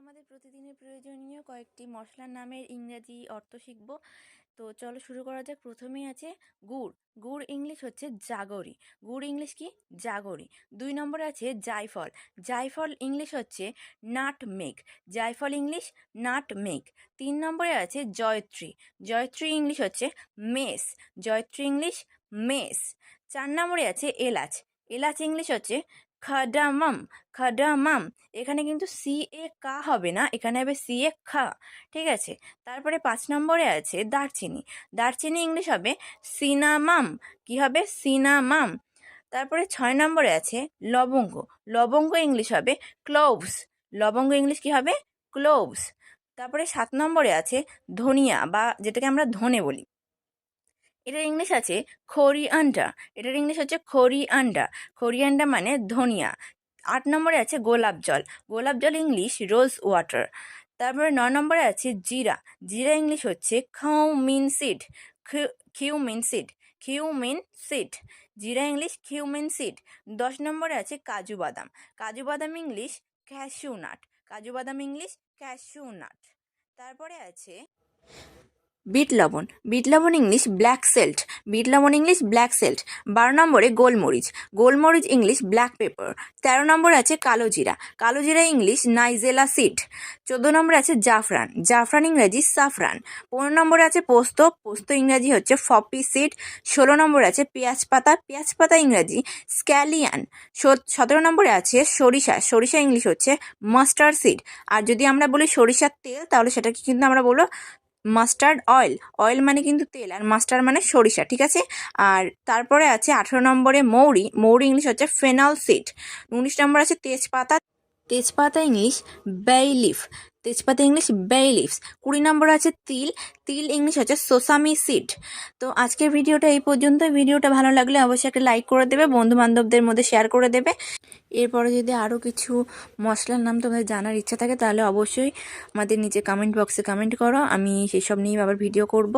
আমাদের প্রতিদিনের প্রয়োজনীয় কয়েকটি মশলার নামের ইংরেজি অর্থ শিখব। তো চলো শুরু করা যাক। প্রথমেই আছে গুড়। গুড় ইংলিশ হচ্ছে জাগরি। গুড় ইংলিশ কি? জাগরি। 2 নম্বরে আছে জায়ফল। জায়ফল ইংলিশ হচ্ছে নাটমেগ। জায়ফল ইংলিশ নাটমেগ। 3 নম্বরে আছে জয়ত্রী। জয়ত্রী ইংলিশ হচ্ছে মেস। জয়ত্রী ইংলিশ মেস। 4 নম্বরে আছে এলাচ। এলাচ ইংলিশ হচ্ছে খাডামাম। খাডামাম। এখানে কিন্তু সি এ কা হবে না, এখানে হবে সি এ খা। ঠিক আছে। তারপরে 5 নম্বরে আছে দারচিনি। দারচিনি ইংলিশ হবে সিনামাম। কি হবে? সিনামাম। তারপরে 6 নম্বরে আছে লবঙ্গ। লবঙ্গ ইংলিশ হবে ক্লোভস। লবঙ্গ ইংলিশ কি হবে? ক্লোভস। তারপরে 7 নম্বরে আছে ধনিয়া বা যেটাকে আমরা ধনে বলি। এটার ইংলিশ আছে কোরিয়ান্ডার। এটার ইংলিশ হচ্ছে কোরিয়ান্ডার। কোরিয়ান্ডার মানে ধনিয়া। 8 নম্বরে আছে গোলাপ জল। গোলাপ জল ইংলিশ রোজ ওয়াটার। তারপরে 9 নম্বরে আছে জিরা। জিরা ইংলিশ হচ্ছে cumin seed. Cumin seed. Cumin seed. জিরা ইংলিশ কিউমিন সিড। 10 নম্বরে আছে কাজু বাদাম। কাজু বাদাম ইংলিশ ক্যাশিউ নাট। কাজু বাদাম ইংলিশ ক্যাশিউ নাট। তারপরে আছে বিট লবণ। বিট লবণ ইংলিশ ব্ল্যাক সেল্ট। বিট লবণ ইংলিশ ব্ল্যাক সেল্ট। 12 নম্বরে গোলমরিচ। গোলমরিচ ইংলিশ ব্ল্যাক পেপার। 13 নম্বরে আছে কালো জিরা। কালো জিরা ইংলিশ নাইজেলা সিড। 14 নম্বরে আছে জাফরান। জাফরান ইংরেজি সাফরান। 15 নম্বরে আছে পোস্ত। পোস্ত ইংরেজি হচ্ছে ফপি সিড। 16 নম্বরে আছে পেঁয়াজ পাতা। পেঁয়াজ পাতা ইংরেজি স্ক্যালিয়ান। 17 নম্বরে আছে সরিষা। সরিষা ইংলিশ হচ্ছে মাস্টার্ড সিড। আর যদি আমরা বলি সরিষার তেল, তাহলে সেটাকে কিন্তু আমরা বলবো মাস্টার্ড অয়েল। অয়েল মানে কিন্তু তেল, আর মাস্টার্ড মানে সরিষা। ঠিক আছে। আর তারপরে আছে 18 নম্বরে মৌরি। মৌরি ইংলিশ হচ্ছে ফেনাল সিড। 19 নম্বর আছে তেজপাতা। তেজপাতা ইংলিশ বে লিফ। তেজপাতা ইংলিশ বে লিভস। 20 নম্বর আছে তিল। তিল ইংলিশ হচ্ছে সোসামি সিড। তো আজকের ভিডিওটা এই পর্যন্ত। ভিডিওটা ভালো লাগলে অবশ্যই একটা লাইক করে দেবে, বন্ধু বান্ধবদের মধ্যে শেয়ার করে দেবে। এরপরে যদি আরও কিছু মশলার নাম তোমাদের জানার ইচ্ছা থাকে, তাহলে অবশ্যই আমাদের নিচে কমেন্ট বক্সে কমেন্ট করো, আমি সেসব নিয়ে আবার ভিডিও করব।